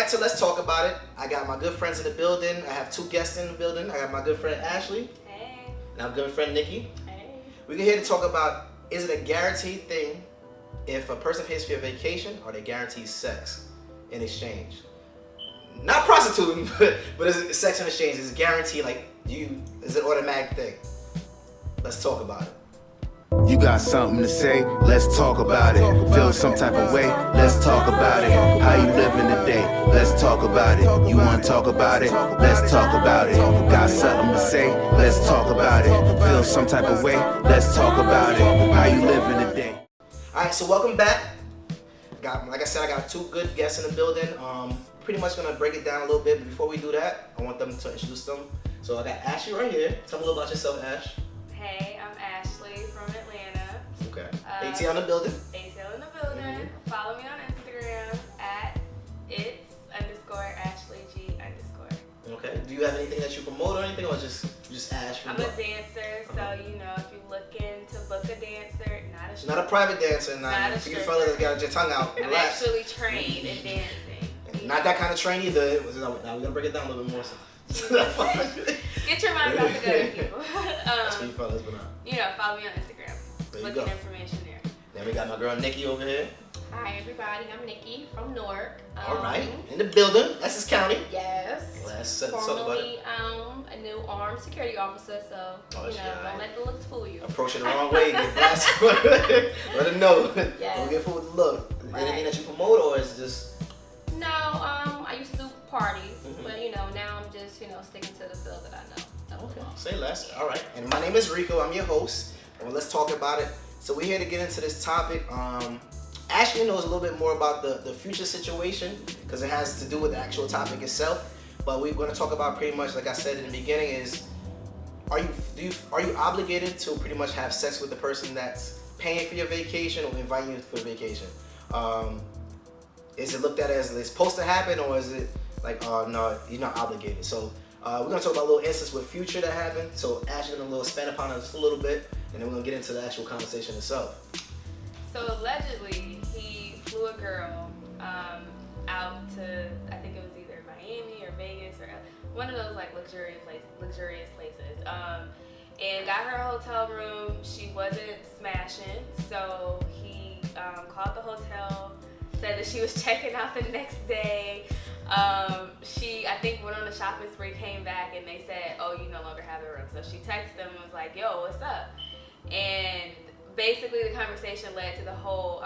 back to Let's Talk About It. I got my good friends in the building. I have 2 guests in the building. I got my good friend Ashley. Hey. And our good friend Nikki. Hey. We're here to talk about, is it a guaranteed thing if a person pays for your vacation, or they guarantee sex in exchange? Not prostituting, but is it sex in exchange? Is it guaranteed, like is it an automatic thing? Let's talk about it. You got something to say? Let's talk about it. Feel some type of way? Let's talk about it. How you living today? Let's talk about it. You wanna talk about it? Let's talk about it. Got something to say? Let's talk about it. Feel some type of way? Let's talk about it. How you living today? Alright, so welcome back. Like I said, I got 2 good guests in the building. Pretty much gonna break it down a little bit, but before we do that, I want them to introduce them. So I got Ashley right here. Tell me a little about yourself, Ash. Hey, I'm Ashley from Atlanta. Okay. AT on the building. ATL in the building. Mm-hmm. Follow me on Instagram at its_AshleyG_. Okay. Do you have anything that you promote or anything, or just Ash? I'm a dancer, so you know, if you're looking to book a dancer, Not a private dancer, not a for you fellas that got your tongue out. I'm Relax. actually trained in dancing. Not that kind of train either. Now we're gonna break it down a little bit more. Get your mind off the good, people. That's for you fellas, but you know, follow me on Instagram. There you Looking go. information there. Then we got my girl Nikki over here. Hi everybody, I'm Nikki from Newark. All right, in the building, Essex County. Yes. Let's talk about it. Formerly a new armed security officer, so Oh, you know, yeah. don't let the looks fool you. Approach it the wrong way, get blasted. Let them know. Yes. Don't get fooled with the look. Right. Anything that you promote, or is it just? No, I used to do parties, Mhm. but you know, now I'm just, you know, sticking to the field that I know. Okay. Say less. All right. And my name is Rico. I'm your host. And let's talk about it. So we're here to get into this topic. Ashley knows a little bit more about the future situation because it has to do with the actual topic itself. But we're going to talk about pretty much, like I said in the beginning, is are you obligated to pretty much have sex with the person that's paying for your vacation or inviting you for vacation? Is it looked at as it's supposed to happen, or is it like, oh no, you're not obligated? So we're gonna talk about a little instance with future that happened. So Ashley's gonna expand upon it just a little bit, and then we're gonna get into the actual conversation itself. So allegedly, he flew a girl out to, I think it was either Miami or Vegas or one of those like luxurious places. And got her a hotel room. She wasn't smashing, so he called the hotel, said that she was checking out the next day. She, I think, went on a shopping spree, came back, and they said, oh, you no longer have the room. So she texted them and was like, yo, what's up? And basically the conversation led to the whole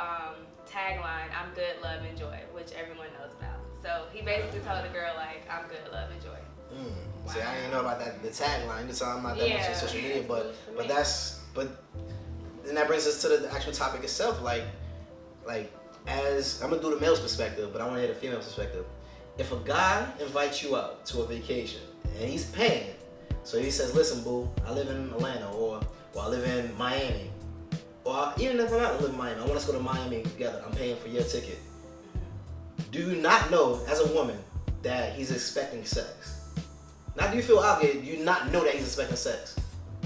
tagline, I'm good, love, enjoy, which everyone knows about. So he basically told the girl, like, I'm good, love, enjoy. Wow. See, I didn't know about that, the tagline, so I'm not that much on social media, but then that brings us to the actual topic itself. Like as I'm gonna do the male's perspective, but I want to hear the female perspective. If a guy invites you out to a vacation and he's paying, so he says, listen, boo, I live in Atlanta, or I live in Miami, or even if I'm not living in Miami, I want us to go to Miami together, I'm paying for your ticket. Do you not know, as a woman, that he's expecting sex? Now, do you feel obligated? Do you not know that he's expecting sex?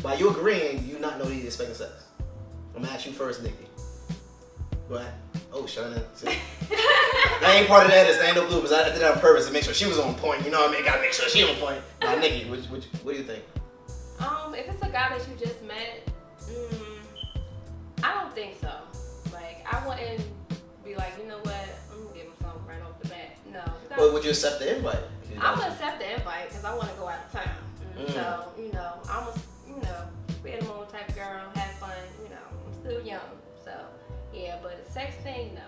By you agreeing, you not know that he's expecting sex? I'm gonna ask you first, Nikki. Go ahead. Oh, shut in. That ain't part of that. That ain't no bloopers. I did that on purpose to make sure she was on point. You know what I mean? Gotta make sure she on point. Now, Nikki, what do you think? If it's a guy that you just met, I don't think so. Like, I wouldn't be like, you know what, I'm gonna give him something right off the bat. No. Well, would you accept the invite? I'm gonna accept the invite because I want to go out of town. So, you know, I'm a, be a normal type of girl, have fun. You know, I'm still young. So, yeah, but the sex thing, no.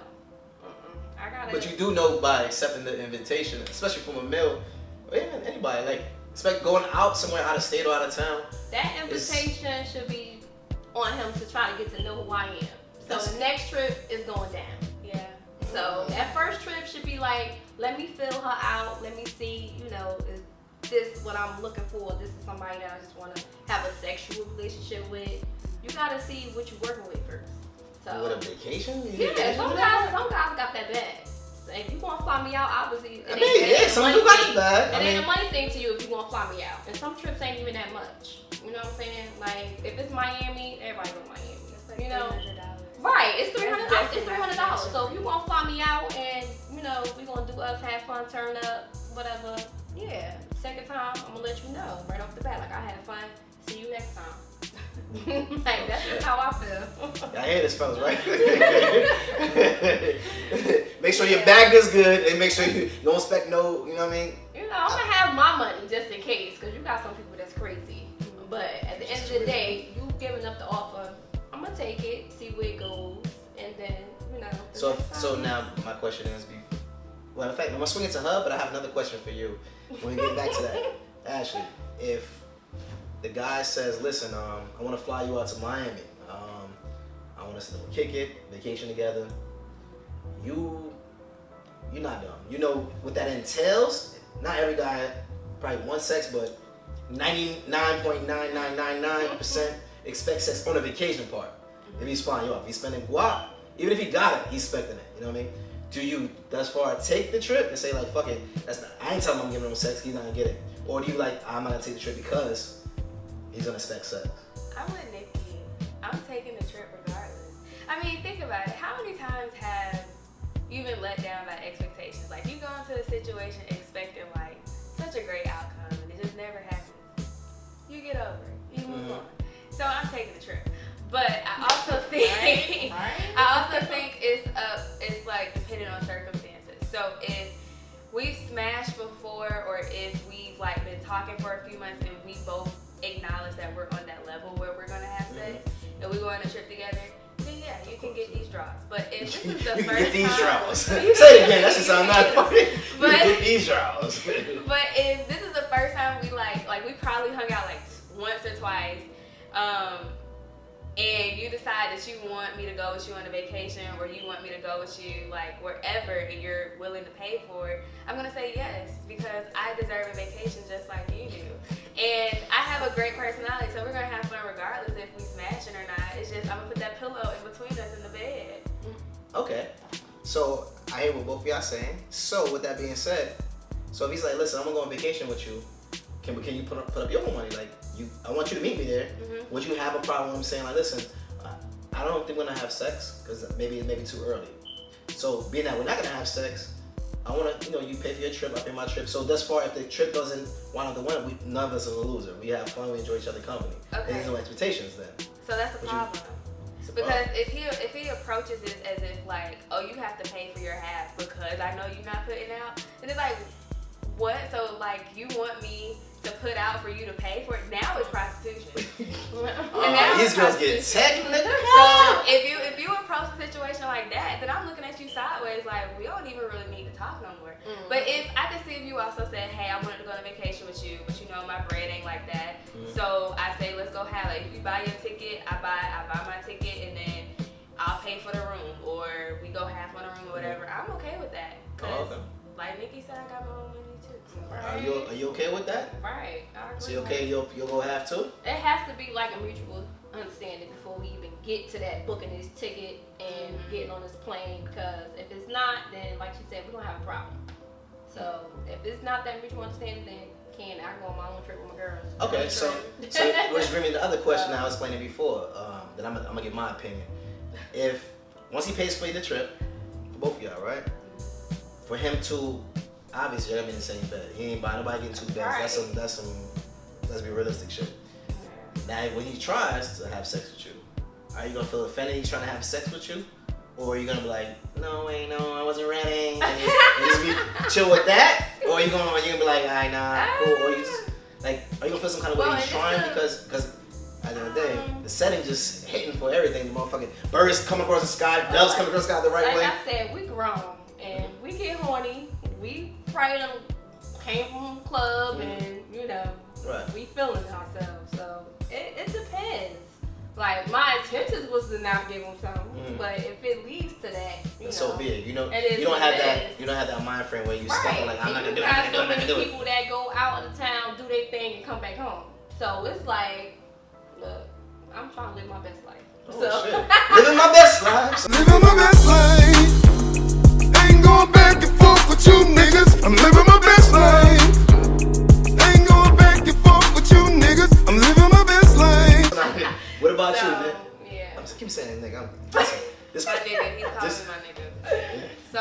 I gotta. But you do know by accepting the invitation, especially from a male, or even anybody, like, expect going out somewhere out of state or out of town. That invitation should be on him to try to get to know who I am. So the next trip is going down. Yeah. So that first trip should be like, let me feel her out. Let me see, is this what I'm looking for? This is somebody that I just want to have a sexual relationship with. You gotta see what you're working with first. So what, a vacation? Yeah, some guys got that bag. So if you want to fly me out, obviously some do got the bag. It ain't a money thing to you if you want to fly me out. And some trips ain't even that much. You know what I'm saying? Like if it's Miami, everybody go to Miami. It's like you know, $300. right? It's $300. That's It's $300. So if you want to fly me out and we gonna do us, have fun, turn up, whatever. Yeah. Second time, I'm gonna let you know right off the bat. Like, I had fun. See you next time. Like, that's just how I feel. Y'all hear this, fellas, right? Make sure your bag is good and make sure you don't expect no, you know what I mean? I'm gonna have my money just in case, because you got some people that's crazy. But at the end of the day, you giving up the offer, I'm gonna take it, see where it goes, and then, So now my question is, well, in fact, I'm gonna swing it to her, but I have another question for you when we get back to that. Ashley, if the guy says, listen, I want to fly you out to Miami. I want us to kick it, vacation together. You're not dumb. You know what that entails. Not every guy probably wants sex, but 99.9999% expects sex on the vacation part. If he's flying you out, if he's spending guap, even if he got it, he's expecting it. You know what I mean? Do you thus far take the trip and say like, fuck it, I ain't telling him I'm giving him sex, he's not gonna get it? Or do you like, I'm not gonna take the trip because he's gonna expect sex? I'm with Nikki. I'm taking the trip regardless. I mean, think about it. How many times have you been let down by expectations? Like, you go into a situation expecting like such a great outcome and it just never happens. You get over it. You move on. So I'm taking the trip. But I also think it's like dependent on circumstances. So if we've smashed before, or if we've like been talking for a few months and we both acknowledge that we're on that level where we're gonna have sex and we go on a trip together, then yeah, you can get these draws. But if this is the you first get these time, draws. Say it again. That should sound not funny. But you get these draws. But if this is the first time we like we probably hung out like once or twice, and you decide that you want me to go with you on a vacation, or you want me to go with you like wherever, and you're willing to pay for it, I'm gonna say yes, because I deserve a vacation just like you do. And I have a great personality, so we're gonna have fun regardless if we smash it or not. It's just I'm gonna put that pillow in between us in the bed. Okay. So I hear what both of y'all saying. So with that being said, so if he's like, listen, I'm gonna go on vacation with you, can you put up your own money? Like, I want you to meet me there. Would you have a problem saying like, listen, I don't think we're gonna have sex because maybe too early. So being that we're not gonna have sex, I want to, you pay for your trip, I pay my trip. So thus far, if the trip doesn't wind up the winner, none of us are the loser. We have fun, we enjoy each other's company. Okay. There's no expectations then. So that's a problem. Because if he approaches it as if like, oh, you have to pay for your half because I know you're not putting out, then it's like, what? So like, you want me to put out for you to pay for it? Now it's prostitution. These girls get technical. So if you approach a situation like that, then I'm looking at you sideways like, we don't even really need to talk no more. But if I can see if you also said, hey, I wanted to go on vacation with you, but my bread ain't like that. So I say, let's go have it. If you buy your ticket, I buy my ticket, and then I'll pay for the room, or we go half on the room or whatever. I'm okay with that. Cause like Nikki said, I got my own money too. So. Right. Are you okay with that? Right. So you okay? You'll go have too? It has to be like a mutual understanding before we even get to that booking this ticket and getting on this plane. Because if it's not, then like she said, we're gonna have a problem. So if it's not that mutual understanding, then I go on my own trip with my girls. Okay, so which brings me to the other question that I was explaining before. That I'm gonna give my opinion. If once he pays for the trip, for both of y'all, right? For him to, obviously, you're gonna be in the same bed. He ain't buying nobody getting two beds. Right. That's some. Let's be realistic shit. Now, when he tries to have sex with you, are you gonna feel offended he's trying to have sex with you, or are you gonna be like, no, I wasn't ready, and just be chill with that, or are you gonna be like, alright, nah, cool, or you just like, are you gonna feel some kind of way he's trying because at the end of the day, the setting just hitting for everything. The motherfucking birds coming across the sky, doves coming across the sky the right way. Like I said, we grown and we get horny. We probably done came from the club and we feeling ourselves. So it depends. Like, my intentions was to not give him something, but if it leads to that, so be it. You don't have that mind frame where you stuck on like, I'm not gonna do it. I'm not gonna do it. People that go out of town, do their thing, and come back home. So it's like, look, I'm trying to live my best life. Shit. Living my best life. Living my best life. Ain't going back and forth with you niggas. I'm living my best life. Ain't going back and forth with you niggas. I'm living my best life. What about you, man? Yeah. I'm just keep saying, nigga. My nigga, he's calling me my nigga. So,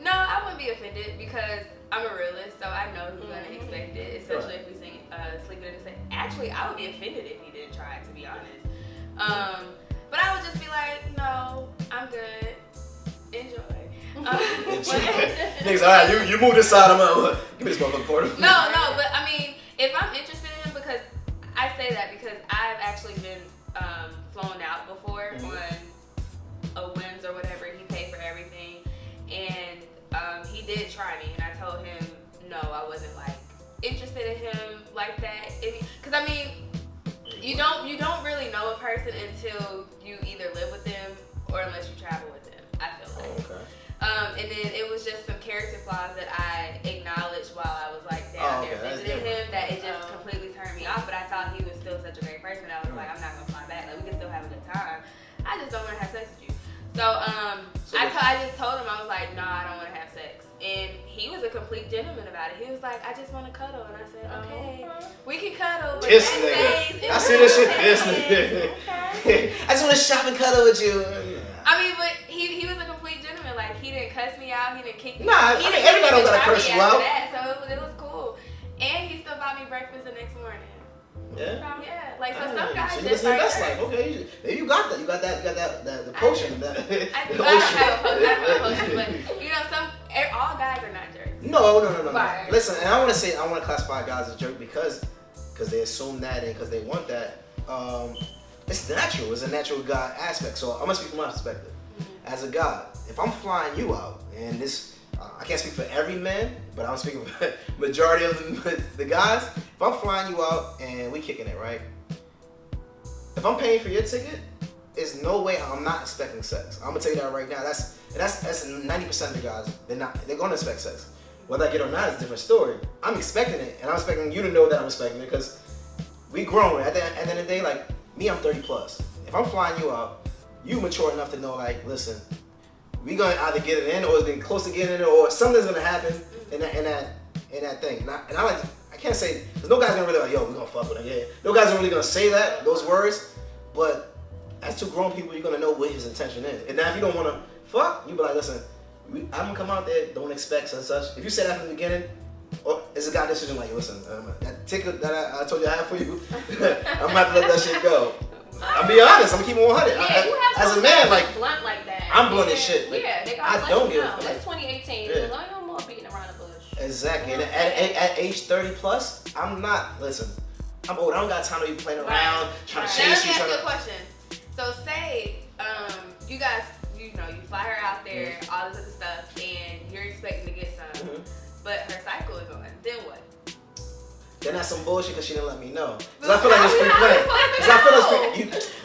No, I wouldn't be offended because I'm a realist, so I know who's gonna expect it, especially if we sleeping in the same. Actually, I would be offended if he didn't try, to be honest. But I would just be like, no, I'm good. Enjoy. Niggas, alright, you move this side, I'm gonna give me this motherfucker quarter. No, but I mean, if I'm interested in him, because I say that because I've actually been flown out before on a whims or whatever. He paid for everything, and he did try me, and I told him no, I wasn't like interested in him like that. Because I mean, you don't really know a person until you either live with them or unless you travel with them. I feel like. Okay. And then it was just some character flaws that I acknowledged while I was like down there visiting him that it just completely turned me off. But I thought he was still such a great person. I was like, I'm not gonna fly back. Like we can still have a good time. I just don't want to have sex with you. So I just told him, I was like, nah, I don't want to have sex. And he was a complete gentleman about it. He was like, I just want to cuddle. And I said, okay, we can cuddle. But This nigga. I see this shit. This nigga. I just want to shop and cuddle with you. I mean, but he was a complete gentleman. Like, he didn't cuss me out. He didn't kick me out. Nah, I mean, everybody don't gotta curse you out. So it was cool. And he still bought me breakfast the next morning. Yeah. Yeah. Like, so some guys so you just live like the best life. Okay, maybe you got that. You got the potion. I don't have a potion, but you know, all guys are not jerks. No. Right. Listen, and I want to classify guys as jerk because they assume that and because they want that. It's natural. It's a natural guy aspect. So I'm gonna speak from my perspective. As a guy, if I'm flying you out, and this, I can't speak for every man, but I'm speaking for majority of the guys. If I'm flying you out and we kicking it, right? If I'm paying for your ticket, there's no way I'm not expecting sex. I'm gonna tell you that right now. That's 90% of the guys. They're gonna expect sex. Whether I get it or not is a different story. I'm expecting it, and I'm expecting you to know that I'm expecting it because we grown. At the end of the day, like me, I'm 30 plus. If I'm flying you out, you mature enough to know, like, listen, we gonna either get it in or it's been close to getting in, or something's gonna happen in that thing. And I can't say, because no guy's gonna really like, yo, we gonna fuck with him. Yeah, no guys are really gonna say those words. But as two grown people, you're gonna know what his intention is. And now if you don't wanna fuck, you be like, listen, I'm gonna come out there, don't expect such and such. If you say that from the beginning, or it's a guy decision like, listen, that ticket that I told you I have for you, I'm gonna have to let that shit go. I'll be honest. I'm gonna keep it 100. Yeah, as a man, like blunt like that. I'm blunt as shit. Like, yeah, they got I don't give a fuck. It's 2018. Yeah. Like, no more beating around the bush. Exactly. And at age 30 plus, I'm not. Listen, I'm old. I don't got time to be playing around, trying to chase you. Let me ask you a question. So say you guys, you fly her out there, all this other stuff, and you're expecting to get some, but her cycle is on. Then what? Then that's some bullshit because she didn't let me know. Because I feel like it's free play. Because I feel like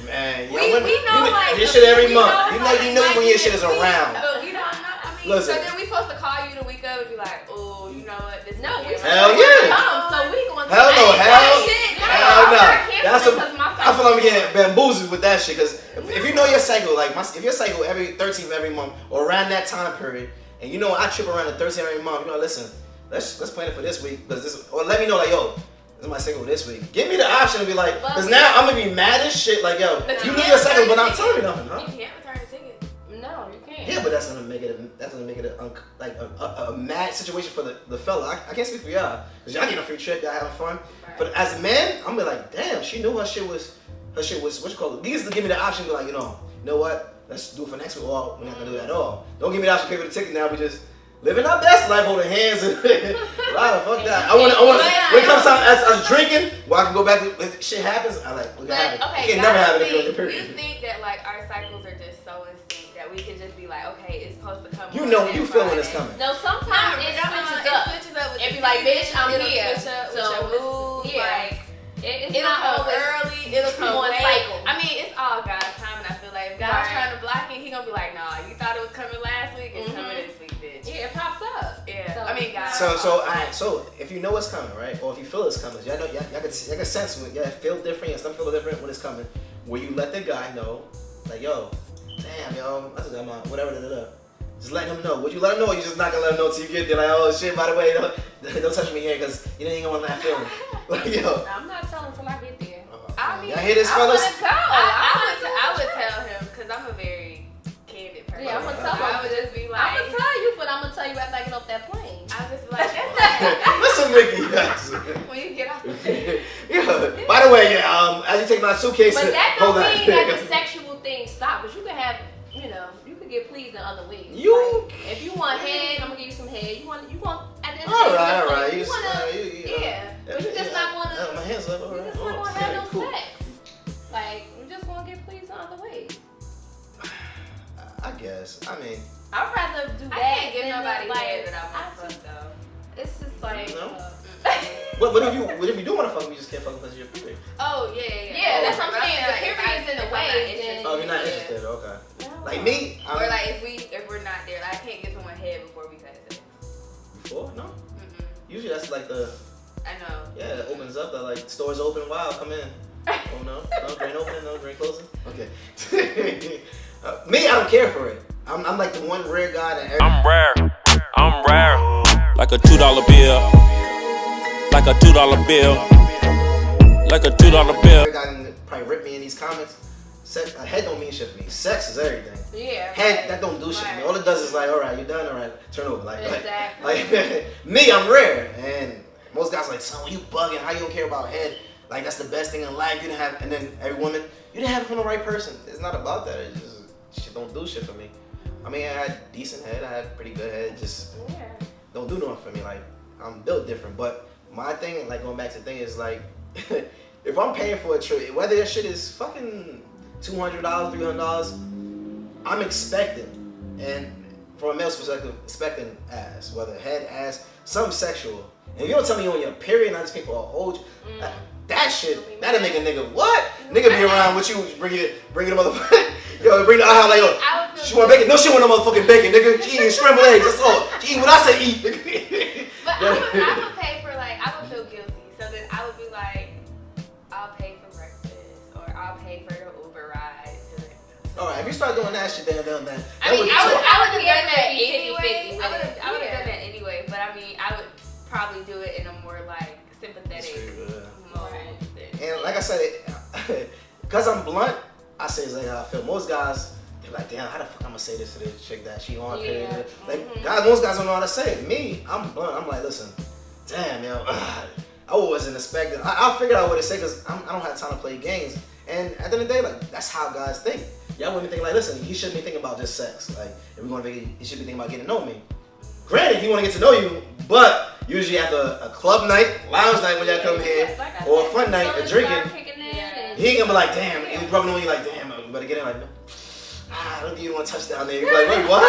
man, we know like your shit every month. You know when your shit is around. But we don't know. I mean, so then we supposed to call you the week of and be like, oh, you know what? This hell yeah. So we going to hell no. That's I feel like I'm getting bamboozled with that shit. Because if you know your cycle, like if your cycle every 13th of every month or around that time period, and you know I trip around the 13th every month, you know, listen. Let's plan it for this week, or let me know like, yo, this is my cycle this week. Give me the option to be like, because now I'm gonna be mad as shit. Like, yo, you knew your cycle, but not telling me nothing, huh? You can't return the ticket. No, you can't. Yeah, but that's gonna make it a mad situation for the fella. I can't speak for y'all, because y'all getting a free trip, y'all having fun. Right. But as a man, I'm gonna be like, damn, she knew her shit was what you call it. These to give me the option to be like, you know what? Let's do it for next week. Or we're not gonna do that at all. Don't give me the option to pay for the ticket now. We just living our best life, holding hands. Fuck that. I want. When it comes time as drinking, I can go back to if shit happens. I like. Okay, it can never happen if you're in the period. You think that like our cycles are just so in sync that we can just be like, okay, it's supposed to come. You know, you feel when it's coming. No, sometimes it switches up. It be like, bitch, I'm here. So mood, like it'll come early. It'll come on late. cycle. I mean, it's all God's time, and I feel like if God's trying to block it, he gonna be like, nah, you thought it was coming last week, it's coming this week, bitch. Yeah, it pops up. Yeah, so, I mean, God. So if you know it's coming, right, or if you feel it's coming, y'all can sense it. Y'all feel different. Some feel different when it's coming. Where you let the guy know, like, yo, damn, yo, I told my whatever. Just let him know. Would you let him know, or you just not gonna let him know till you get there? Like, oh shit, by the way, don't touch me here, because you ain't gonna want that feeling. Like, yo. I'm not telling till I get there. Y'all hear this, fellas? I would tell him, because I'm a very candid person. Yeah, I'm gonna tell you. I would just be like, I'm gonna tell you, but I'm gonna tell you after I get off that plane. I would just be like, that's Listen, Ricky, yes. when you get off the plane. Yeah. By the way, as you take my suitcase, But that hold don't on. mean that the sexual thing stop. But you can have, you can get pleased in other ways. You- Like, if you want head, I'm gonna give you some head. You want at the end of the All day, right, all right. You wanna, yeah. But you just not gonna. My hands up. All You right. just not gonna Okay, have no cool. sex. Like you just gonna get pleased in other ways. I guess. I mean, I'd rather do that. I can't give than, nobody like, head that I want I to fuck just- though. It's just like. No. Mm-mm. what if you do want to fuck me, you just can't fuck because of your period? Oh yeah. Yeah, that's what I'm But saying. like, The if period's in the if I'm way, not then- interested, Oh, you're not yeah. interested. Okay. No. Like me, Or like if we're not there, like I can't get someone head before we've had sex. before, no. Mm-mm. Usually that's like the I know. it opens up. The like stores open. Wow, come in. Oh no, grain opening, no grain closing. Okay. Me, I don't care for it. I'm like the one rare guy that. I'm rare. Like a $2 bill. Like a $2 bill. Like a $2 bill. Every guy can probably rip me in these comments. Sex, head don't mean shit to me. Sex is everything. Yeah. Head, that don't do shit to me. All it does is like, all right, you done, all right, turn over. Like Exactly. me, I'm rare, and most guys are like, son, you bugging? How you don't care about head? Like that's the best thing in life. You didn't have, and then every woman, you didn't have it from the right person. It's not about that. It just shit don't do shit for me. I mean, I had decent head. I had pretty good head. Just don't do nothing for me. Like I'm built different. But my thing, like going back to the thing, is like, if I'm paying for a trip, whether that shit is fucking $200, $300, I'm expecting, and from a male's perspective, expecting ass, whether head, ass, something sexual. And if you don't tell me you're on your period, and I just pay for a whole, that shit, that'll make a nigga what? Nigga be around with you, bring it the motherfucker, yo, bring the aisle like, yo, she want bacon? No, she want no motherfucking bacon, nigga. She eating scrambled eggs, that's all. She eating what I say eat, nigga. But I would pay for like, I would feel guilty. So then I would be like, I'll pay for breakfast or I'll pay for the Uber ride. Alright, if you start doing that shit, then I mean, I would have done that 50-50 anyway. with I would it. have done that anyway. But I mean, I would probably do it in a more like sympathetic mode. And like I said, because I'm blunt, I say exactly how I feel. Most guys, they're like, damn, how the fuck I'm gonna say this to this chick that she on period? Like, guys, most guys don't know how to say it. Me, I'm blunt. I'm like, listen, damn, yo, I wasn't expecting. I figured out what to say because I don't have time to play games. And at the end of the day, like, that's how guys think. Y'all women think like, listen, he shouldn't be thinking about just sex. Like, if we're going to he should be thinking about getting to know me. Granted, he want to get to know you, but usually after a club night, lounge night when y'all come here, or a fun night, a drinking, he ain't gonna be like, damn, he's rubbing on you like, damn, you better get in. Like, no, I don't think you want to touch down there. You're like, wait, what?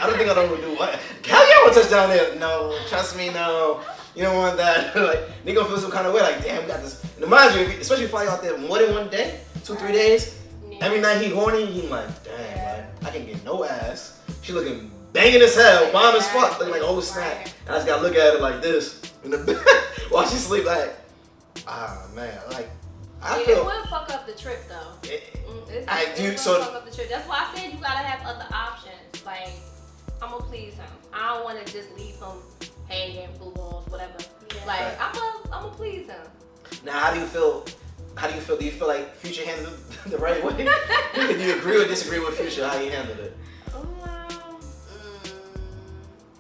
I don't think I don't do what? Hell yeah, I want to touch down there. No, trust me, no. You don't want that. Like, they gonna feel some kind of way. Like, damn, we got this. And mind you, especially if you fly out there more than one day, 2-3 days. Every night he horny, he like, damn, like, I can get no ass. She looking banging as hell, bomb as fuck, looking like a whole snack. And I just gotta look at her like this in the bed while she sleep. Like, man, like, I feel. It will fuck up the trip though. I do It so. will fuck up the trip. That's why I said you gotta have other options. Like, I'm gonna please him. I don't want to just leave him hanging, blue balls, whatever. Like, Right. I'm gonna please him. Now, how do you feel? Do you feel like Future handled it the right way? Do you agree or disagree with Future how he handled it?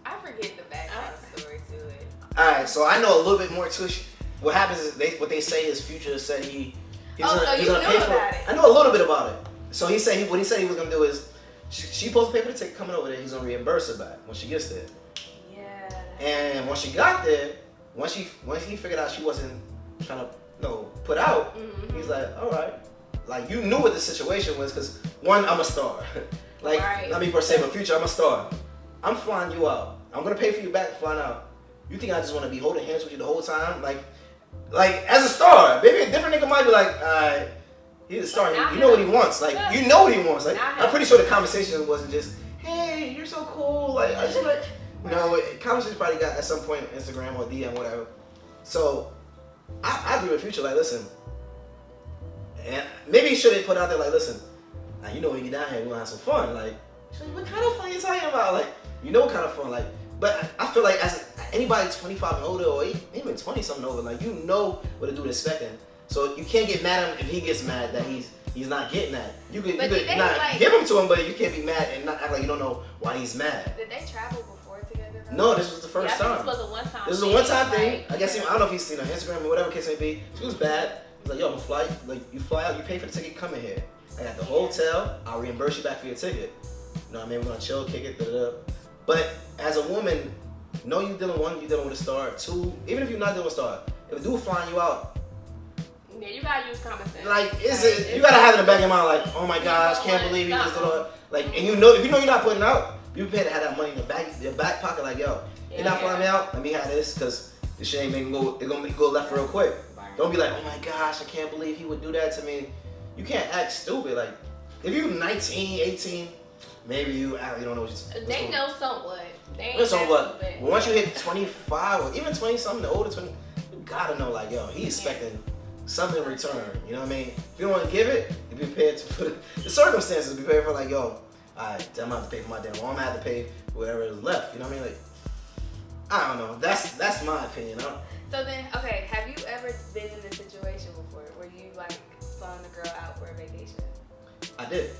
I forget the background story to it. All right, so I know a little bit more to it. What happens is what they say is Future said he's so he's you gonna knew pay for about it. I know a little bit about it. So he said what he said he was gonna do is she supposed to pay for the ticket coming over there. He's gonna reimburse her back when she gets there. Yeah. And when she got there, once he figured out she wasn't trying to put out, he's like, all right, like you knew what the situation was because one, I'm a star, like not me per se, but Future, I'm a star. I'm flying you out. I'm gonna pay for you back flying out. You think I just want to be holding hands with you the whole time, like as a star? Maybe a different nigga might be like, alright, he's a star. You know what he wants, like you know what he wants. Like I'm pretty sure the conversation wasn't just, hey, you're so cool, like I just like. No, conversation probably got at some point on Instagram or DM, whatever. So I agree with Future, like, listen, and maybe he should have put out there, like, listen, now you know when you get down here, we're gonna have some fun. Like, she's like, what kind of fun you talking about? Like, you know what kind of fun, like, but I feel like as anybody 25 and older or even 20 something over, like, you know what a dude is expecting. So you can't get mad at him if he gets mad that he's he's not getting that. You could But did they, not like- give him to him, but you can't be mad and not act like you don't know why he's mad. Did they travel before together? Though? No, this was the first Yeah, I think time. this was a one-time. This is a thing, one-time thing. like, I guess I don't know if he's seen her on Instagram or whatever case may be. She was bad. He's like, yo, I'm gonna fly. Like, you fly out, you pay for the ticket, come in here. I got the hotel. I'll reimburse you back for your ticket. You know what I mean? We're gonna chill, kick it, da-da-da. But as a woman, know you dealing with a star. Two, even if you're not dealing with a star, if a dude flying you out, Yeah, you gotta use common sense. like, you gotta have it in the back of your mind, like, oh my gosh, can't believe he just did all that. Like, and if you know you're not putting it out, you prepare to have that money in your back pocket, like, yo, you're not flying me out, let me have this, because this shit ain't making go, it's gonna make go left real quick. Don't be like, oh my gosh, I can't believe he would do that to me. You can't act stupid. Like, if you're 19, 18, maybe you don't know what you're They know somewhat. They ain't That's on what. stupid. But once you hit 25 or even 20 something, the older 20, you gotta know, like, yo, he's expecting something in return. You know what I mean? If you don't want to give it, you be prepared to put it. The circumstances, be prepared for, like, yo, alright, I'm gonna have to pay for my damn. Well, I'm gonna have to pay for whatever is left. You know what I mean? Like, I don't know. That's my opinion. So then, okay, have you ever been in a situation before where you like flown a girl out for a vacation? I did.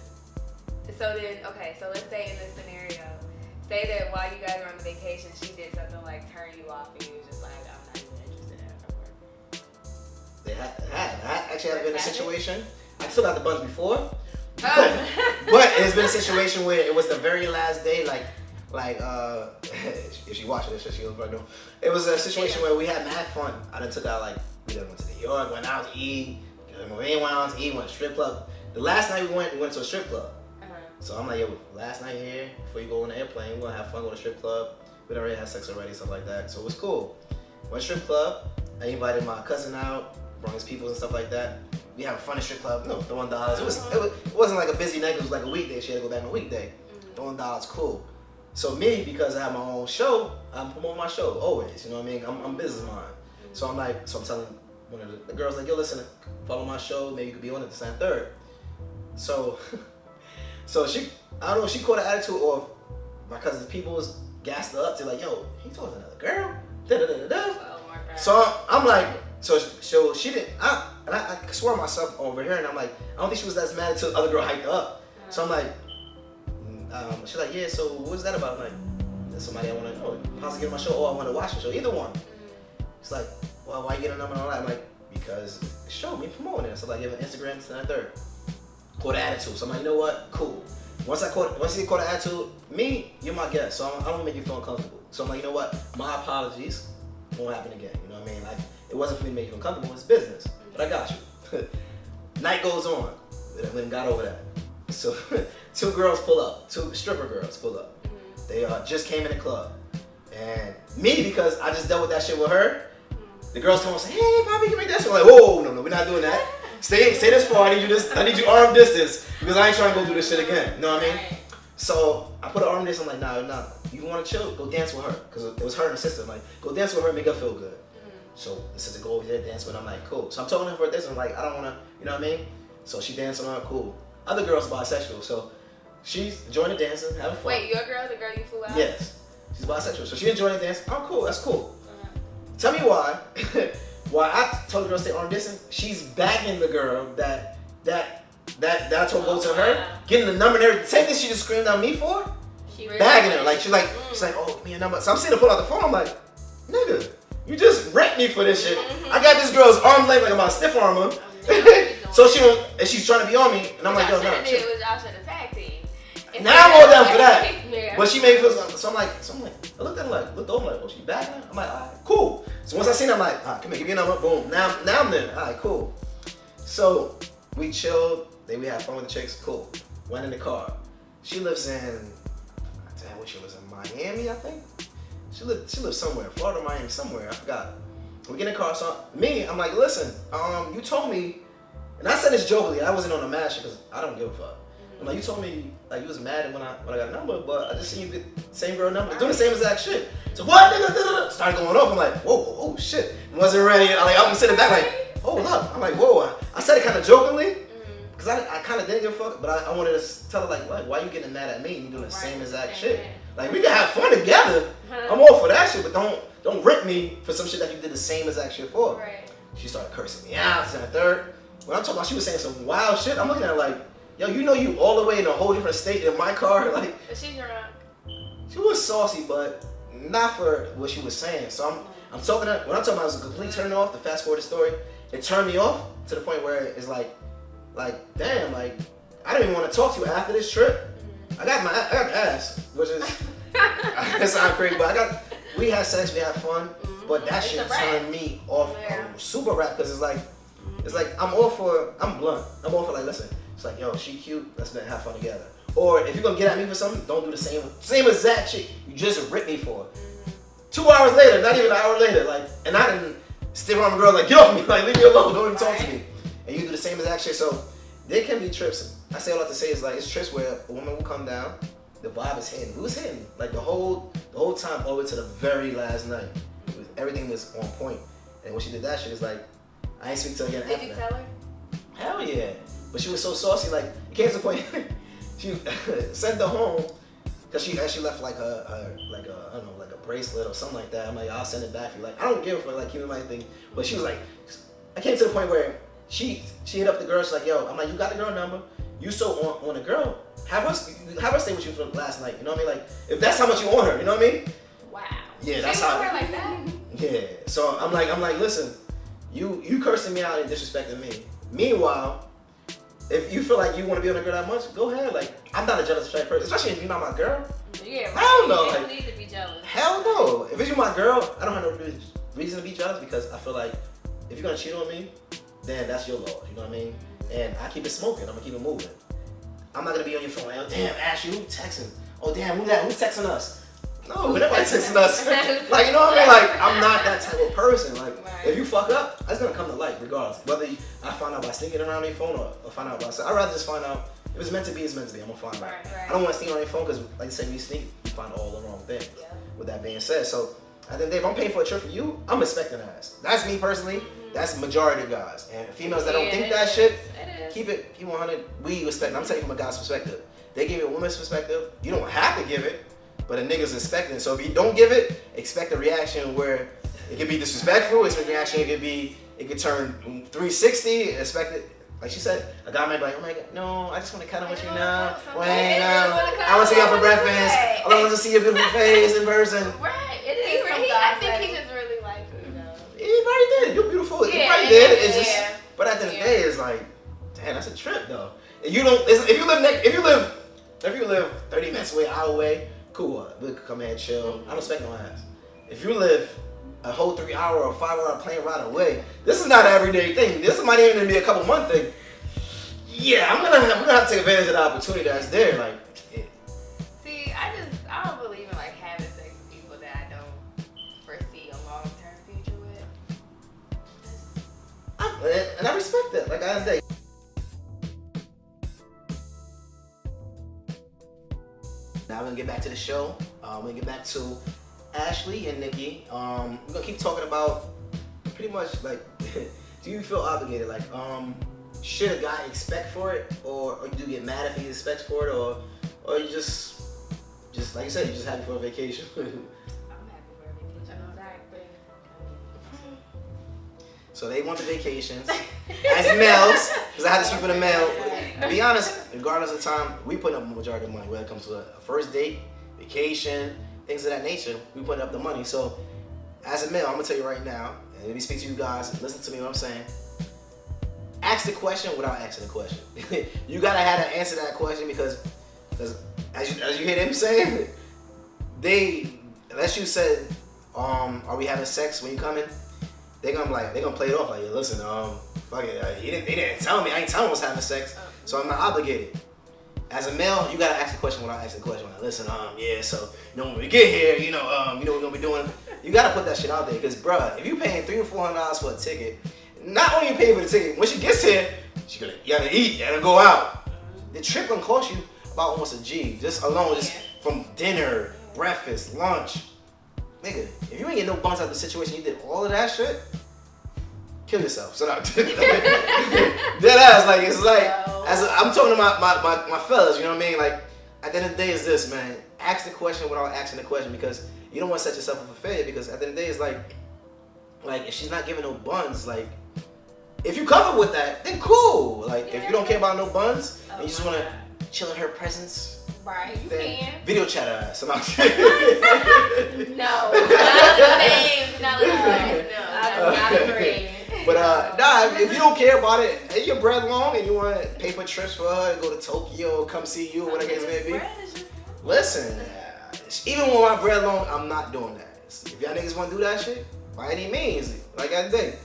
So then, okay, so let's say in this scenario, say that while you guys were on vacation, she did something like turn you off and you was just like, I'm not even interested in her. They had. I actually have been in a situation. I still got the buns before. Oh. But it's been a situation where it was the very last day, like if she watching this shit, she was right now. It was a situation where we had mad fun. I done took out, like, we done went to New York, went out to eat. We ain't went out to eat, went to strip club. The last night we went to a strip club. So I'm like, yo, last night here, before you go on the airplane, we're gonna have fun, go to the strip club. We done already had sex already, stuff like that. So it was cool. Went to strip club. I invited my cousin out, brought his people and stuff like that. We having fun at strip club, throwing dollars. It wasn't like a busy night, it was like a weekday. She had to go back on a weekday. Throwing dollars, cool. So me, because I have my own show, I'm promoting my show always, you know what I mean? I'm business mind. So I'm telling one of the girls, like, yo, listen, follow my show, maybe you could be on it this and third. So she, I don't know if she caught an attitude or my cousin's people was gassed her up to like, yo, he told another girl, da-da-da-da-da. Oh my God. So I'm like, so she didn't, I swear myself over here, and I'm like, I don't think she was as mad until the other girl hyped her up. So I'm like, she's like, yeah, so what's that about? I'm like, there's somebody I want to know. Possibly get on my show, or I want to watch the show, either one. It's like, well, why you getting a number and all that? I'm like, because the show, me promoting it. So like, you have an Instagram, this and that, third. Caught an attitude. So I'm like, you know what? Cool. Once you caught an attitude, me, you're my guest, so I don't make you feel uncomfortable. So I'm like, you know what? My apologies. Won't happen again. You know what I mean? Like, it wasn't for me to make you uncomfortable. It's business. But I got you. Night goes on. We went and got over that. So two girls pull up. Two stripper girls pull up. They just came in the club. And me, because I just dealt with that shit with her, the girls come and say, hey, Bobby, give me this. I'm like, whoa, no, we're not doing that. Stay this far. I need you arm distance because I ain't trying to go do this shit again. You know what I mean? So I put an arm distance. I'm like, nah. You want to chill? Go dance with her. Because it was her and her sister. I'm like, go dance with her, make her feel good. So the sister go over there, dance with her. I'm like, cool. So I'm talking to her for this. I'm like, I don't want to, you know what I mean? So she dancing on her, cool. Other girl's bisexual. So she's enjoying the dancing, having fun. Wait, your girl, the girl you flew out? Yes. She's bisexual. So she enjoying the dance. Oh, cool. That's cool. Tell me why. Why I told the girl to stay arm distance. She's bagging the girl that I told go to her, getting the number and everything. Same thing she just screamed at me for. Bagging her. Like she's like, oh, me a number. So I'm seeing her pull out the phone. I'm like, nigga, you just wrecked me for this shit. I got this girl's arm length like I'm a stiff armor. So she's trying to be on me, and I'm like, yo, no. Y'all should have tag team. Now I'm all down for that. Yeah. But she made me feel something. So I'm like, I looked at her like, looked over like, oh, she back now? I'm like, all right, cool. So once I seen her, I'm like, all right, come here, give me a number, boom. Now I'm there. All right, cool. So we chilled, then we had fun with the chicks, cool. Went in the car. She lives in, damn, where she lives in Miami, I think. She lives somewhere, Florida, Miami, somewhere, I forgot. We get in the car, so I'm like, listen, you told me, and I said this jokingly, I wasn't on a mad shit because I don't give a fuck. I'm like, you told me like you was mad when I got a number, but I just seen you get the same girl number, doing the same exact shit. So what? Nigga, started going off. I'm like, whoa, oh shit, wasn't ready. I'm sitting back like, hold up. I'm like, whoa. I said it kind of jokingly, because I kind of didn't give a fuck, but I wanted to tell her like, why you getting mad at me? You doing the same exact shit. Like we can have fun together. I'm all for that shit, but don't rip me for some shit that you did the same exact shit for. Right. She started cursing me out. And third, when I'm talking about, she was saying some wild shit. I'm looking at her like, yo, you know you all the way in a whole different state in my car. Like, But she's drunk. she was saucy, but not for what she was saying. So I'm talking to, when I'm talking about it was a complete turn off, the fast forward story, it turned me off to the point where it's like damn, like I don't even want to talk to you after this trip. I got the ass, which is it sounds crazy, but we had sex, we had fun, but that shit turned me off super rap because it's like I'm blunt. I'm all for like, listen, it's like, yo, she cute, let's have fun together. Or if you're gonna get at me for something, don't do the same exact shit you just ripped me for. 2 hours later, not even an hour later, like, and I didn't stick around the girl like, get off me, like, leave me alone, don't even talk to me. And you do the same exact shit. So there can be trips. I say all that to say is like, it's trips where a woman will come down, the vibe is hitting. We was hitting like the whole time all the way to the very last night. Everything was on point. And when she did that shit, it's like, I ain't speak to her again after that. Did you tell her? Hell yeah. But she was so saucy, like, it came to the point, she sent her home, because she actually left like a I don't know, like a bracelet or something like that. I'm like, I'll send it back for you. Like, I don't give a fuck, like, keeping my thing. But she was like, I came to the point where she hit up the girl, she's like, yo, I'm like, you got the girl number, you so on the girl, have her stay with you for last night, you know what I mean? Like, if that's how much you want her, you know what I mean? Wow. Yeah, that's She how. her like that? Yeah, so I'm like, listen, you cursing me out and disrespecting me. Meanwhile, if you feel like you want to be on a girl that much, go ahead. Like, I'm not a jealous person, especially if you're not my girl. Yeah, right. Hell no. You Like, don't need to be jealous. hell no. If it's you my girl, I don't have no reason to be jealous because I feel like if you're gonna cheat on me, then that's your loss. You know what I mean? And I keep it smoking. I'm gonna keep it moving. I'm not gonna be on your phone like, oh damn, Ashley, who texting? Oh damn, who's texting us? No, nobody texting us. Like, you know what I mean? Like, I'm not that type of person. Like, if you fuck up, that's gonna come to light regardless. Whether I find out by sneaking around your phone or find out by I'd rather just find out if it's meant to be, it's meant to be. I'm gonna find out. Right. I don't want to sneak around your phone because, like you said, when you sneak, you find all the wrong things. Yeah. With that being said, so I think if I'm paying for a trip for you, I'm expecting ass. That's me personally. That's the majority of guys. And females that don't think that shit, keep it 100. We respect. I'm telling you from a guy's perspective. They give it a woman's perspective. You don't have to give it, but a nigga's expecting it. So if you don't give it, expect a reaction where it could be disrespectful. Expect a reaction. It could turn 360. Expect it. Like she said, a guy might be like, oh my God, no, I just want to cuddle with you now. Wait, I want to see you out for breakfast. I want to see your beautiful face in person. Right. It is I think he just really liked you, though. He probably did. You're beautiful. He Yeah, probably yeah, did. It's just, yeah. but at the end of the day, it's like, damn, that's a trip though. If you don't, if you live 30 minutes away, hour away, cool. We could come here and chill. I don't expect no ass. If you live a whole 3 hour or 5 hour plane ride away, this is not an everyday thing. This might even be a couple month thing. Yeah, we're gonna have to take advantage of the opportunity that's there. Like, yeah. See, I don't believe in like having sex with people that I don't foresee a long term future with. And I respect that. Like, I day. Now we're gonna get back to the show. We're gonna get back to Ashley and Nikki. We're gonna keep talking about pretty much like, do you feel obligated? Like, should a guy expect for it, or do you get mad if he expects for it, or you just like you said, you just happy for a vacation? I'm happy for a vacation. Exactly. So they want the vacations as males, because I had to speak for the male. To be honest, regardless of time, we put up the majority of money, whether it comes to a first date, vacation, things of that nature. We put up the money. So as a male, I'm gonna tell you right now, and let me speak to you guys, listen to me what I'm saying. Ask the question without asking the question. You gotta have to answer that question because as you hear them saying, unless you said, are we having sex when you come in? They're gonna play it off like, listen, fuck it, they didn't tell me, I ain't telling them I was having sex, so I'm not obligated. As a male, you gotta ask the question without asking the question. Like, listen, yeah, so when we get here, you know what we're gonna be doing. You gotta put that shit out there, because bruh, if you paying $300 or $400 for a ticket, not only you paying for the ticket, when she gets here, you gotta eat, you gotta go out. The trip gonna cost you about almost a G, just from dinner, breakfast, lunch. Nigga, if you ain't get no buns out of the situation, you did all of that shit, kill yourself. So dead ass, like, it's like, I'm talking to my fellas, you know what I mean? Like, at the end of the day, is this, man, ask the question without asking the question, because you don't want to set yourself up for failure, because at the end of the day, it's like if she's not giving no buns, like, if you cover with that, then cool. Like if you don't care about no buns and you just want to chill in her presence. Right, you then can. Video chat her ass. I'm not No. Not the same. Not agree. But nah, if you don't care about it, and your bread long and you want to pay for trips for her to go to Tokyo, come see you, whatever it may be. Listen, even when my bread long, I'm not doing that. If y'all niggas want to do that shit, by any means, like I did.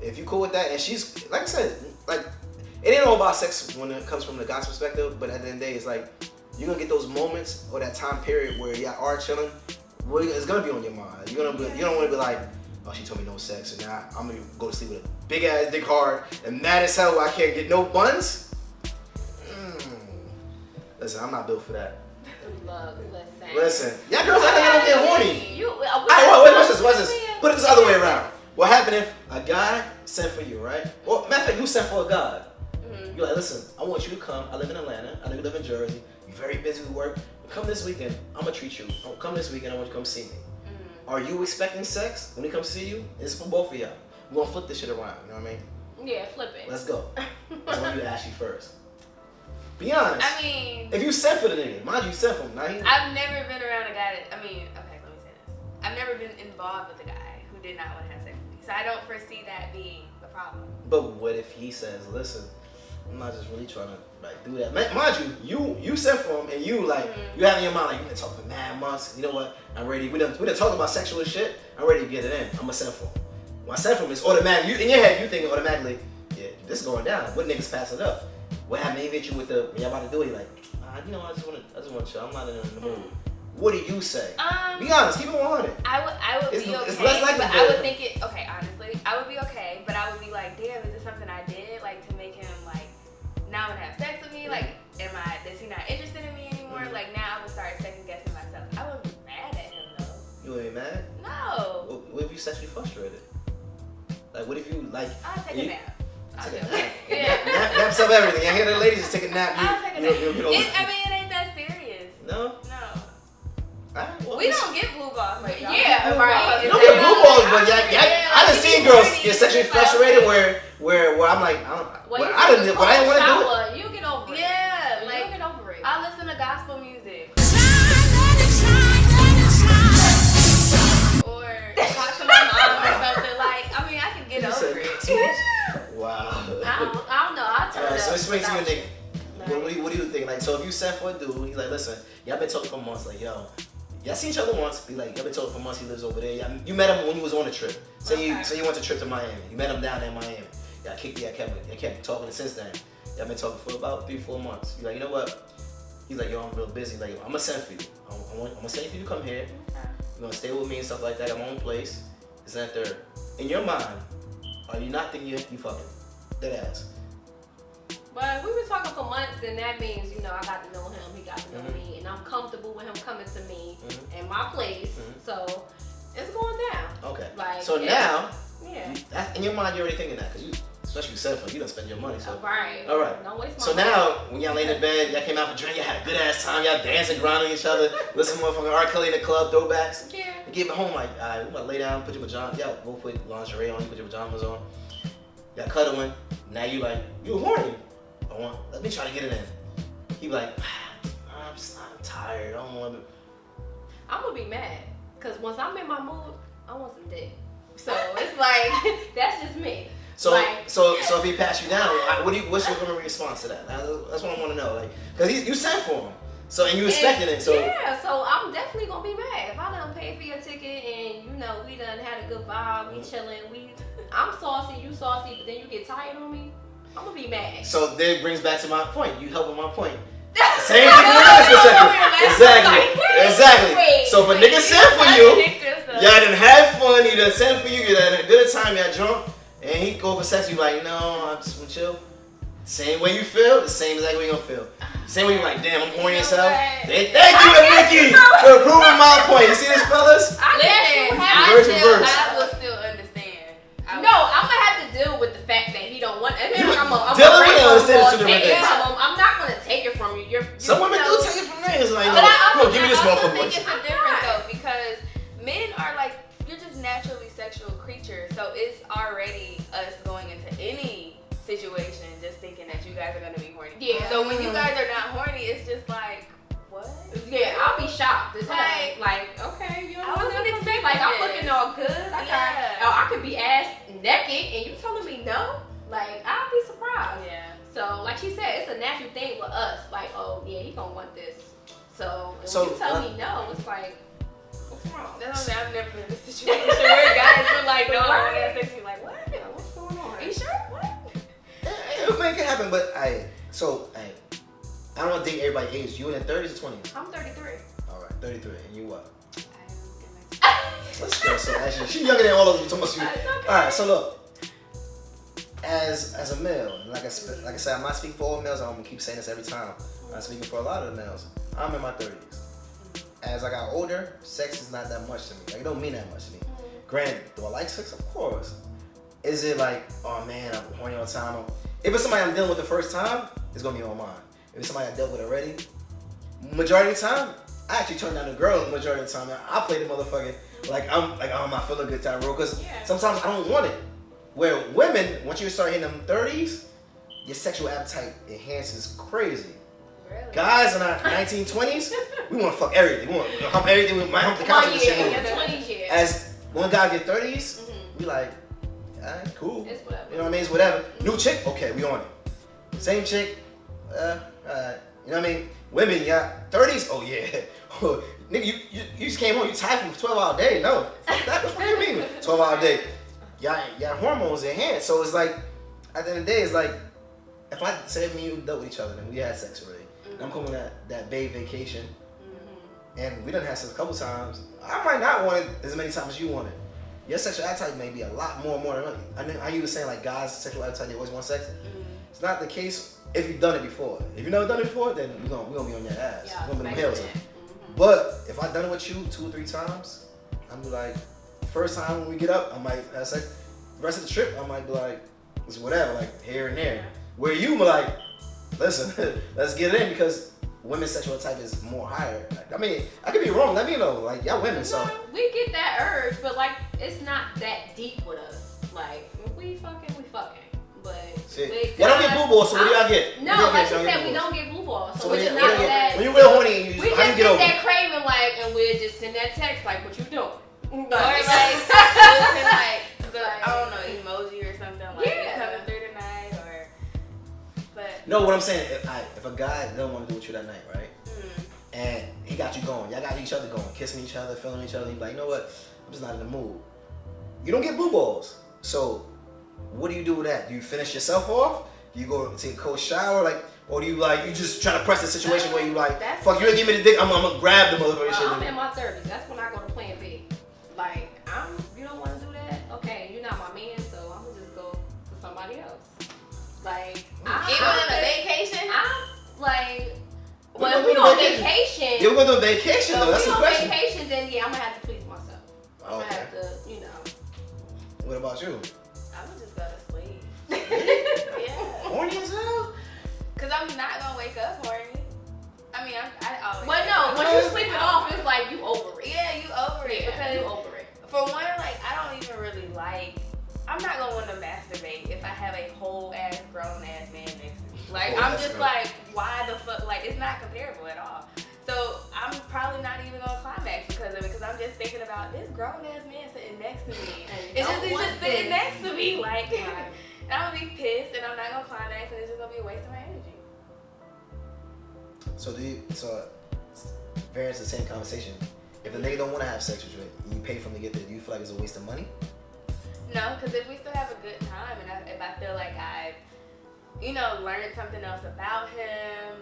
If you cool with that, and she's, like I said, like, it ain't all about sex when it comes from the guy's perspective, but at the end of the day, it's like, you're gonna get those moments or that time period where y'all are chilling, it's gonna be on your mind. You don't wanna be like, oh, she told me no sex, and now I'm gonna go to sleep with a big ass dick hard and mad as hell I can't get no buns. Listen, I'm not built for that. Look, Listen, y'all girls, I think I don't get horny. Wait, watch this. Put it this other way around. What happened if a guy sent for you, right? Well, matter of fact, you sent for a guy. Mm-hmm. You're like, listen, I want you to come. I live in Atlanta. I know you live in Jersey. You're very busy with work. Come this weekend. I'm gonna treat you. Come this weekend. I want you to come see me. Mm-hmm. Are you expecting sex when he comes see you? It's for both of y'all. We're gonna flip this shit around. You know what I mean? Yeah, flip it. Let's go. I want you to ask you first. Be honest. I mean, if you sent for the nigga, mind you, sent for him. I've never been around a guy that. Okay, let me say this. Like, I've never been involved with a guy who did not want to have sex with me. So I don't foresee that being the problem. But what if he says, listen, I'm not just really trying to like do that. Mind you sent for him and you like, you have in your mind like, you've been talking for mad months. You know what? I'm ready. We done talking about sexual shit. I'm ready to get it in. I'm gonna send for him. When I send for him, it's automatic. You in your head, you thinking automatically, yeah, this is going down. What niggas passing up? What happened? He hit you with the when y'all about to do it. You're like, you know, I just want to chill. I'm not in the mood. What do you say? Be honest. Keep it 100. I would be okay. It's less likely. But I would think it. Okay, honestly, I would be okay. But I would be like, damn, is this something I did like to make him like now want to have sex with me? Like, is he not interested in me anymore? Mm-hmm. Like now I would start second guessing myself. I wouldn't be mad at him though. You wouldn't be mad? No. What if you sexually frustrated? Like, what if you like? I'll take a nap. Take a nap. Naps up everything. I hear the ladies just take a nap. I'll take a nap. It ain't that serious. No. Well, we don't get blue balls like y'all. Yeah, right. You don't get blue balls, but I done seen girls get sexually frustrated where I'm like, I didn't want to do it. You get over it. Yeah, like, you get over it. I listen to gospel music. Or talk to my mom or something. Like, I mean, I can get over it. Wow. I don't know. I'll turn it up. So explain to you, nigga. What do you think? Like, so if you sent for a dude, he's like, listen, y'all been talking for months. Like, yo, y'all seen each other once. Be like, y'all been talking for months. He lives over there. You met him when you was on a trip. Say you went to a trip to Miami. You met him down there in Miami. Y'all kept talking since then. Y'all been talking for about 3-4 months. You like, you know what? He's like, yo, I'm real busy. Like, I'm gonna send for you. I'm gonna send for you to come here. You're gonna stay with me and stuff like that. I got my own place. Is that third? In your mind, are you not thinking you fucking dead ass? But we were talking for months, and that means, you know, I got to know him, he got to know me, and I'm comfortable with him coming to me in my place. So it's going down. Okay. Like, so now, yeah. In your mind, you're already thinking that because you, especially cell phone, you don't spend your money. So right. All right. Don't waste my so money. now, when y'all lay in the bed, y'all came out for drink, y'all had a good ass time, y'all dancing, grinding each other, listen to motherfucking R. Kelly in the club, throwbacks. Yeah. You get home like, all right, we about to lay down, put your pajamas, y'all go put lingerie on, you put your pajamas on, y'all cuddling. Now you horny. Let me try to get it in. He be like, I'm tired. I don't want to. I'm gonna be mad because once I'm in my mood, I want some dick. So it's like that's just me. So like, so if he passed you down, what's your gonna response to that? That's what I want to know. Like, cause you sent for him, so and you expected it. So yeah, so I'm definitely gonna be mad if I done paid for your ticket and you know we done had a good vibe, we chilling, I'm saucy, you saucy, but then you get tired on me. I'm gonna be mad. So that brings back to my point. You helping my point. Same thing from another perspective. Exactly. So if a nigga sent for you, y'all done had fun, he done sent for you, you done had a good time, y'all drunk, and he go for sex, you like, no, I just want to chill. Same way you feel, the same exact way you gonna feel. Same way you like, damn, I'm horny as hell. Thank you, Nikki, for proving my point. You see this, fellas? Listen, I will still understand. No, I'm gonna have to deal with the fact that he don't want. I'm not gonna take it from you. Some women do take it from niggas. Like, no, give me this motherfucker. I think it's a difference though because men are like, you're just naturally sexual creatures. So it's already us going into any guys are gonna be horny. Yeah. So when you guys are not horny, it's just like, what? Yeah, I'll be shocked. It's Like, okay, you know, I wasn't expecting like I'm this. looking all good. I could be ass naked and you telling me no. Like I'll be surprised. Yeah. So like she said, it's a natural thing with us. Like, oh yeah, you gonna want this. So when you tell me no, it's like, what's wrong? That's what I'm saying. I've never been in this situation where guys were like, no, I want to have sex. You're like, what? Yeah, what's going on? Are you sure? What? It may can happen, but I don't want to date everybody age. You in the 30s or 20s? I'm 33. All right, 33. And you what? I am Let's go. So actually, she's younger than all of us. Almost you. It's okay. All right. So look, as a male, and like I said, I'm not speaking for all males. I'm gonna keep saying this every time. I'm speaking for a lot of the males. I'm in my 30s. As I got older, sex is not that much to me. Like it don't mean that much to me. Granted, do I like sex? Of course. Is it like, oh man, I'm horny all the time? If it's somebody I'm dealing with the first time, it's gonna be on mine. If it's somebody I dealt with already, majority of the time, I actually turn down the girl. Majority of the time, I play the motherfucking I'm not feeling good time, bro. Because sometimes I don't want it. Where women, once you start hitting them 30s, your sexual appetite enhances crazy. Really? Guys in our 1920s, we want to fuck everything. We want to hump everything. We might hump the couch and shit. In your 20s, yeah. As one guy get 30s, we like, alright, cool. It's whatever. You know what I mean? It's whatever. New chick, okay, we on it. Same chick, alright. You know what I mean? Women, yeah, 30s, oh yeah. Nigga, you just came home, you tired from a 12-hour day. No, fuck that. What do you mean? 12-hour day. Y'all hormones in hand. So it's like, at the end of the day, it's like, if I say me and you dealt with each other and we had sex already, and I'm coming that babe vacation, and we done had sex a couple times, I might not want it as many times as you want it. Your sexual appetite may be a lot more than I was saying, like guys' sexual appetite, they always want sex. It's not the case if you've done it before. If you've never done it before, then we're gonna be on your ass. Yeah, we're gonna be them hills. But if I've done it with you 2 or 3 times, I'm be like, first time when we get up, I might have sex. The rest of the trip, I might be like, it's whatever, like here and there. Where you be like, listen, let's get it in because women's sexual type is more higher. Like, I mean, I could be wrong. Let me know. Like y'all women, so we get that urge, but like it's not that deep with us. Like if we fucking, we fucking. But y'all don't get blue balls, so what do y'all get? No, like you said, we don't get blue balls. So it's not that. When you're real horny, We just get that craving, like, and we'll just send that text, like, what you doing? Or like, I don't know, emoji or something like, you coming through tonight, or, but. No, what I'm saying, if a guy doesn't want to do with you that night, right? And he got you going, y'all got each other going, kissing each other, feeling each other, you be like, you know what, I'm just not in the mood. You don't get blue balls. So, what do you do with that? Do you finish yourself off? Do you go take a cold shower, like, or do you like you just try to press the situation where you like, fuck, you ain't give me the dick, I'm gonna grab the motherfucker shit. I'm in my 30s. That's when I go to plan B. Like, you don't want to do that? Okay, you're not my man, so I'm gonna just go to somebody else. Like, Even on a vacation? I'm like, well, if we on vacation. Yeah, we're going to a vacation though. That's the question. If we on vacation, then yeah, I'm gonna have to please myself. I'm gonna Okay. have to, you know. What about you? I would just go to sleep. Yeah. Horny as hell? Because I'm not going to wake up horny. I mean, I always. But no, when you sleep it off, it's like you over it. Yeah, you over it. Yeah, Because you over it. for one, like, I don't even really like. I'm not gonna want to masturbate if I have a whole ass grown ass man next to me. Like, I'm just like, why the fuck? Like, it's not comparable at all. So I'm probably not even gonna climax because of it. Because I'm just thinking about this grown ass man sitting next to me. He's just sitting next to me. Like, and I'm gonna be pissed, and I'm not gonna climax, and it's just gonna be a waste of my energy. So variance the same conversation. If the nigga don't want to have sex with you, and you pay for him to get there, do you feel like it's a waste of money? No, because if we still have a good time, and if I feel like I've, learned something else about him,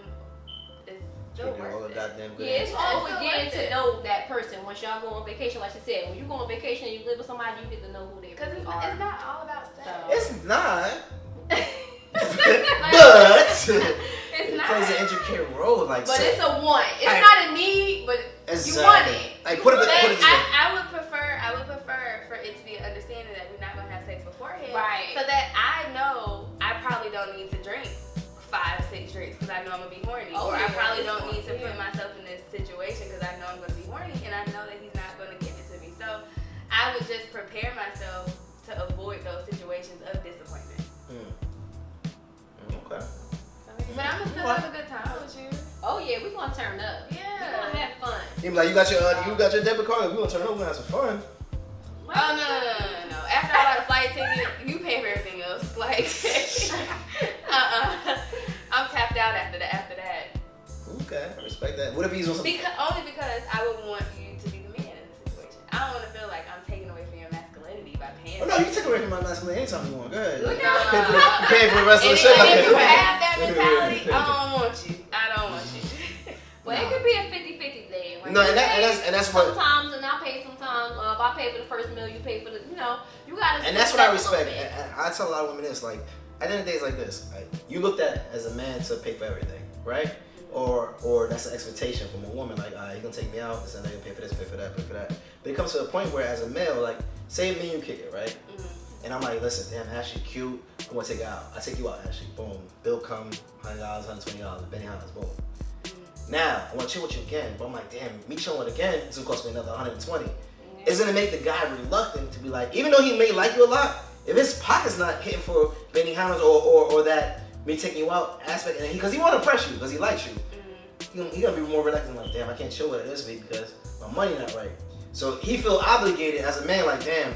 it's still You do all worth the it. goddamn good. Yeah, it's all with still getting worth to it. know that person. Once y'all go on vacation, like she said, when you go on vacation and you live with somebody, you get to know who they Because really it's are. not all about sex. It's not. Like, But it's it not. plays an intricate role. Like, But so, it's a want. It's Right. not a need, but you want it. Like, put it this way. I would prefer for it to be an understanding that we're not gonna have sex beforehand, Right. So that I know I probably don't need to drink 5-6 drinks because I know I'm gonna be horny, Oh, or yeah, I probably that's don't need to fine, put myself in this situation because I know I'm gonna be horny and I know that he's not gonna give it to me. So I would just prepare myself to avoid those situations of disappointment. Okay. So But I'm still have a good time with you. Oh yeah, we gonna turn up. Yeah. We gonna have fun. You be like, you got your debit card. We gonna turn it over. We gonna have some fun. Oh no. After I buy the flight ticket, you pay for everything else. Like, I'm tapped out after that. Okay, I respect that. What if he's on some? Only because I would want you to be the man in the situation. I don't want to feel like I'm taking away from your masculinity by paying. Oh no, you can take away from my masculinity anytime you want. Go ahead. No. Pay for the rest of the shit. If you have that mentality, I don't want you. But it could be a 50-50 thing. Like, No, and that's what. Sometimes, and I pay sometimes. If I pay for the first meal, you pay for the. You gotta. And that's what I respect. And I tell a lot of women this, like, at the end of the day, it's like this. Like, you looked at as a man to pay for everything, right? Or that's an expectation from a woman. Like, he's gonna take me out, and then pay for this, pay for that, pay for that. But it comes to a point where, as a male, like, say me and you kick it, right? Mm-hmm. And I'm like, listen, damn, Ashley, cute. I'm gonna take her out. I take you out, Ashley. Boom. Bill come, $100, $120, Benny Hannes, boom. Now, I want to chill with you again, but I'm like, damn, me chilling again, it's gonna cost me another $120. It's gonna make the guy reluctant to be like, even though he may like you a lot, if his pocket's not hitting for Benny Hannes or that me taking you out aspect, and because he want to impress you, because he likes you, he gonna be more reluctant, like, damn, I can't chill with her this week because my money not right. So he feel obligated as a man, like, damn,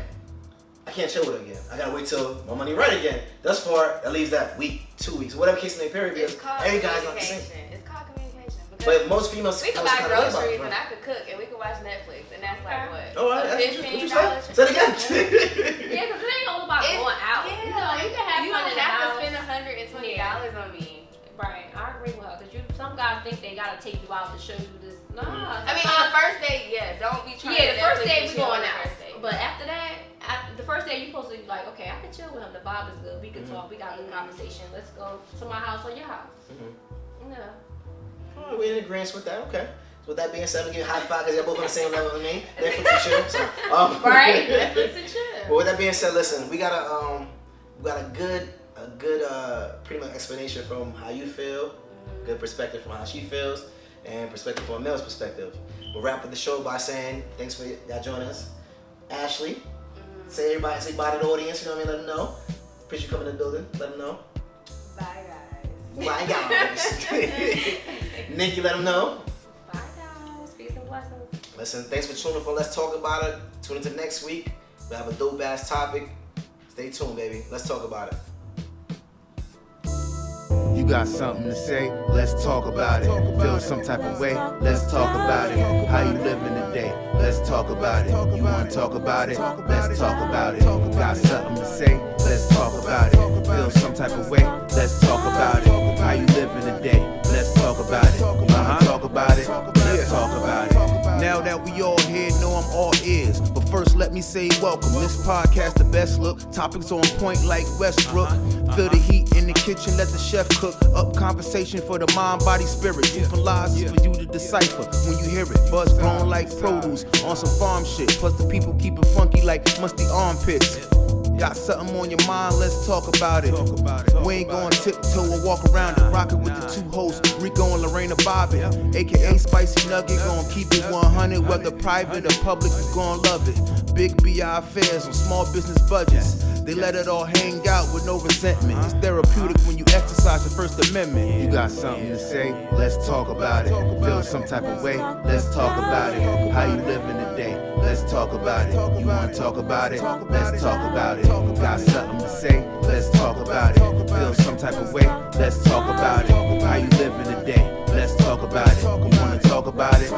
I can't chill with her again. I gotta wait till my money right again. Thus far, that leaves that week, 2 weeks, whatever case may period, because every guy's not the same. It's called communication. But most females, we can buy groceries and I could cook and we can watch Netflix and that's like what? Oh, what you say? $15. Say it again. Yeah, because it ain't all about going out. Yeah, You can have you fun don't in the have to house. spend $120 on me. Right, I agree with her. Because some guys think they gotta take you out to show you this. Nah. I mean, on the first date, yeah, don't be trying to. Yeah, the first day we going on the out. first date. But after that, the first day you supposed to be like, okay, I can chill with him. The vibe is good. We can talk. We got a good conversation. Let's go to my house or your house. Yeah. Oh, we're in agreement with that. Okay. So with that being said, we give high five because they're both on the same level with me. Netflix and chill. So, Right. Netflix and chill. But with that being said, listen, we got a good pretty much explanation from how you feel, good perspective from how she feels, and perspective from a male's perspective. We'll wrap up the show by saying thanks for y'all joining us. Ashley, say bye to the audience, you know what I mean? Let them know. Appreciate you coming in the building. Let them know. Bye guys. Bye guys. Nikki, let them know. Bye guys. Peace and blessings. Listen, thanks for tuning in for Let's Talk About It. Tune into next week. We'll have a dope ass topic. Stay tuned, baby. Let's talk about it. You got something to say? Let's talk about it. Feel some type of way? Let's talk about it. How you living today? Let's talk about it. You wanna talk about it? Let's talk about it. Got something to say? Let's talk about it. Feel some type of way? Let's talk about it. How you living today? Let's talk about it. You wanna talk about it? Let's talk about it. Now that we all here, know I'm all ears. But first, let me say welcome. This podcast, the best look. Topics on point like Westbrook. Feel the heat in the kitchen, let the chef cook. Up conversation for the mind, body, spirit. Truth and lies is for you to decipher when you hear it. Buzz grown like produce on some farm shit. Plus the people keep it funky like musty armpits. Got something on your mind, let's talk about it. We ain't going tiptoe or walk around it. Rockin' with the two hosts, Rico and Lorena Bobbitt. AKA Spicy Nugget, gon' keep it 100. Whether private or public, you gon' love it. Big BI affairs on small business budgets. They let it all hang out with no resentment. It's therapeutic when you exercise the First Amendment. You got something to say? Let's talk about it. Feel some type of way? Let's talk about it. How you living today? Let's talk about it. You wanna talk about it? Let's talk about it. Got something to say? Let's talk about it. Feel some type of way? Let's talk about it. How you living today? Let's talk about it. You wanna talk about it?